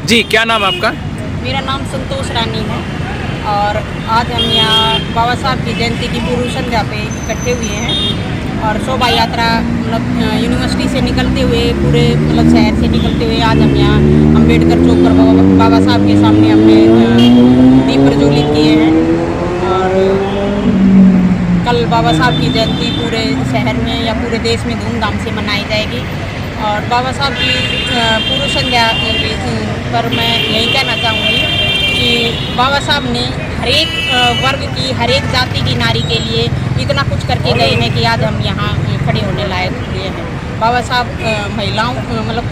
जी, क्या नाम आपका? मेरा नाम संतोष रानी है और आज हम यहाँ बाबा साहब की जयंती की पूर्व संध्या पे इकट्ठे हुए हैं और शोभा यात्रा मतलब यूनिवर्सिटी से निकलते हुए पूरे मतलब शहर से निकलते हुए आज हम यहाँ अम्बेडकर चौक पर बाबा साहब के सामने हमने दीप प्रज्वलित किए हैं। और कल बाबा साहब की जयंती पूरे शहर में या पूरे देश में धूमधाम से मनाई जाएगी। और बाबा साहब की पूर्व संध्या पर मैं यही कहना चाहूँगी कि बाबा साहब ने हरेक वर्ग की हरेक जाति की नारी के लिए इतना कुछ करके गए हैं कि आज हम यहाँ खड़े होने लायक हुए हैं। बाबा साहब महिलाओं मतलब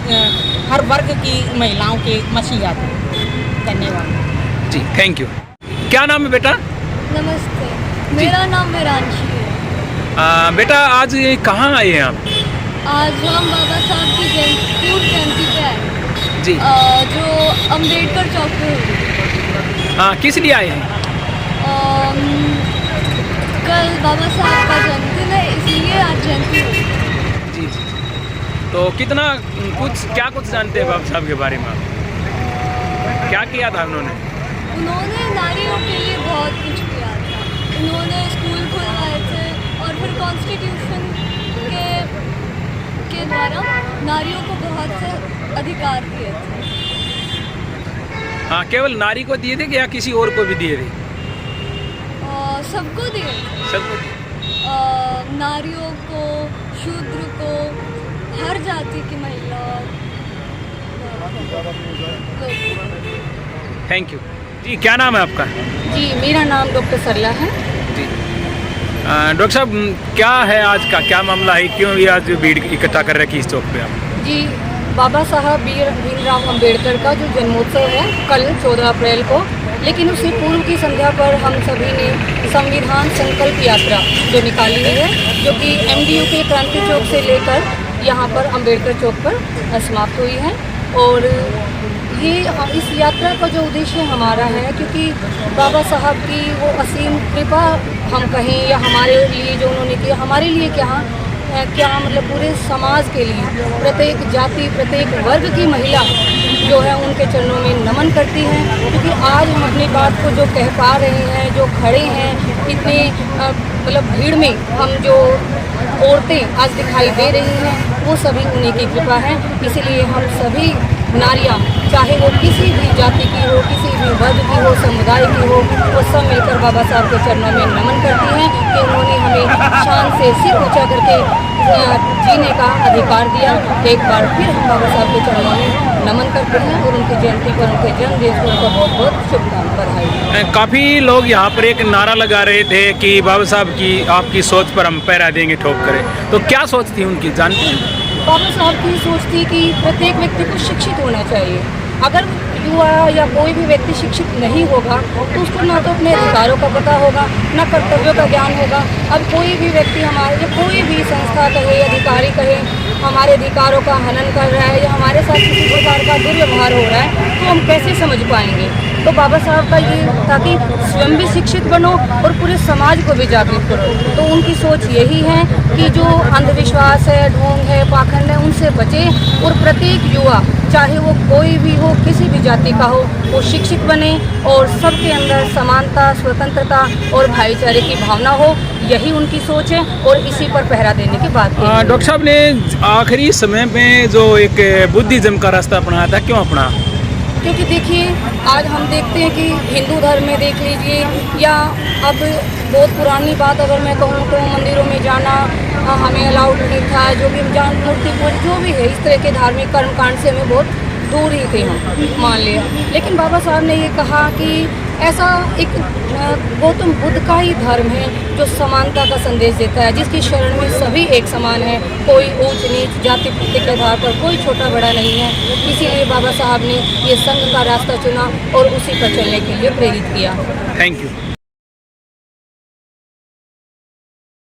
हर वर्ग की महिलाओं के मसीहा थे। धन्यवाद जी, थैंक यू। क्या नाम है बेटा? नमस्ते, मेरा नाम विरांशी है। बेटा आज ये कहाँ आए हैं आप? आज हम बाबा साहब की पूर्व जयंती पे आए जी। जो अम्बेडकर चौक पे हुई। हाँ, किस लिए आए हैं? कल बाबा साहब का जन्मदिन है इसलिए आज जयंती हुई। जी जी। तो कितना क्या कुछ जानते हैं बाबा साहब के बारे में आप? क्या किया था उन्होंने? उन्होंने नारियों के लिए बहुत कुछ किया था। उन्होंने स्कूल खुलवाए थे और फिर कॉन्स्टिट्यूशन के द्वारा नारियों को बहुत से अधिकार दिए थे। हाँ, केवल नारी को दिए थे कि या किसी और को भी दिए थे? सबको दिए थे। सबको दिए। नारियों को, शूद्र को, हर जाति की महिला। Thank you. जी, क्या नाम है आपका? जी, मेरा नाम डॉक्टर सरला है। जी। डॉक्टर साहब, क्या है आज का क्या मामला है, क्यों ये आज भीड़ इकट्ठा कर रखी इस चौक पे आप? जी, बाबा साहब भीमराव अंबेडकर का जो जन्मोत्सव है कल 14 अप्रैल को, लेकिन उससे पूर्व की संध्या पर हम सभी ने संविधान संकल्प यात्रा जो निकाली है, जो कि MDU के क्रांति चौक से लेकर यहाँ पर अंबेडकर चौक पर समाप्त हुई है। और ये इस यात्रा का जो उद्देश्य हमारा है, क्योंकि बाबा साहब की वो असीम कृपा हम कहें या हमारे लिए जो उन्होंने किया, हमारे लिए क्या मतलब पूरे समाज के लिए प्रत्येक जाति प्रत्येक वर्ग की महिला जो है उनके चरणों में नमन करती हैं। क्योंकि आज हम अपनी बात को जो कह पा रहे हैं, जो खड़े हैं इतने मतलब भीड़ में, हम जो औरतें आज दिखाई दे रही हैं वो सभी उन्हीं की कृपा है। इसलिए हम सभी नारियाँ, चाहे वो किसी भी जाति की हो, किसी भी वर्ग की हो, समुदाय की हो, वो सब मिलकर बाबा साहब के चरणों में नमन करती हैं कि उन्होंने हमें शान से सिर ऊंचा करके जीने का अधिकार दिया। एक बार फिर हम बाबा साहब के चरणों में नमन करते हैं और उनकी जयंती पर, उनके जन्मदिन पर उनको बहुत बहुत शुभकामनाएं, बधाई। काफ़ी लोग यहाँ पर एक नारा लगा रहे थे कि बाबा साहब की आपकी सोच पर हम पैरा देंगे ठोक करे, तो क्या सोच थी उनकी, जानते हैं? बाबा साहब की सोच थी कि प्रत्येक व्यक्ति को शिक्षित होना चाहिए। अगर युवा या कोई भी व्यक्ति शिक्षित नहीं होगा तो उसको ना तो अपने अधिकारों का पता होगा, ना कर्तव्यों का ज्ञान होगा। अब कोई भी व्यक्ति हमारे या कोई भी संस्था कहे, अधिकारी कहे, हमारे अधिकारों का हनन कर रहा है या हमारे साथ किसी प्रकार का दुर्व्यवहार हो रहा है तो हम कैसे समझ पाएंगे। तो बाबा साहब का ये था कि स्वयं भी शिक्षित बनो और पूरे समाज को भी जागरूक करो। तो उनकी सोच यही है कि जो अंधविश्वास है, ढोंग है, पाखंड है, उनसे बचे और प्रत्येक युवा, चाहे वो कोई भी हो, किसी भी जाति का हो, वो शिक्षित बने और सबके अंदर समानता, स्वतंत्रता और भाईचारे की भावना हो। यही उनकी सोच है और इसी पर पहरा देने की बात है। डॉक्टर साहब ने आखिरी समय में जो एक बुद्धिज्म का रास्ता अपनाया था, क्यों अपना? क्योंकि देखिए, आज हम देखते हैं कि हिंदू धर्म में देख लीजिए, या अब बहुत पुरानी बात अगर मैं कहूँ तो मंदिरों में जाना हमें अलाउड नहीं था, जो भी मूर्ति पूजा जो भी है, इस तरह के धार्मिक कर्मकांड से हमें बहुत दूर ही थे हम, मान लिया। लेकिन बाबा साहब ने ये कहा कि ऐसा एक गौतम बुद्ध का ही धर्म है जो समानता का संदेश देता है, जिसकी शरण में सभी एक समान है, कोई ऊंच नीच जाति पाति के आधार पर कोई छोटा बड़ा नहीं है। इसीलिए बाबा साहब ने ये संघ का रास्ता चुना और उसी पर चलने के लिए प्रेरित किया। Thank you.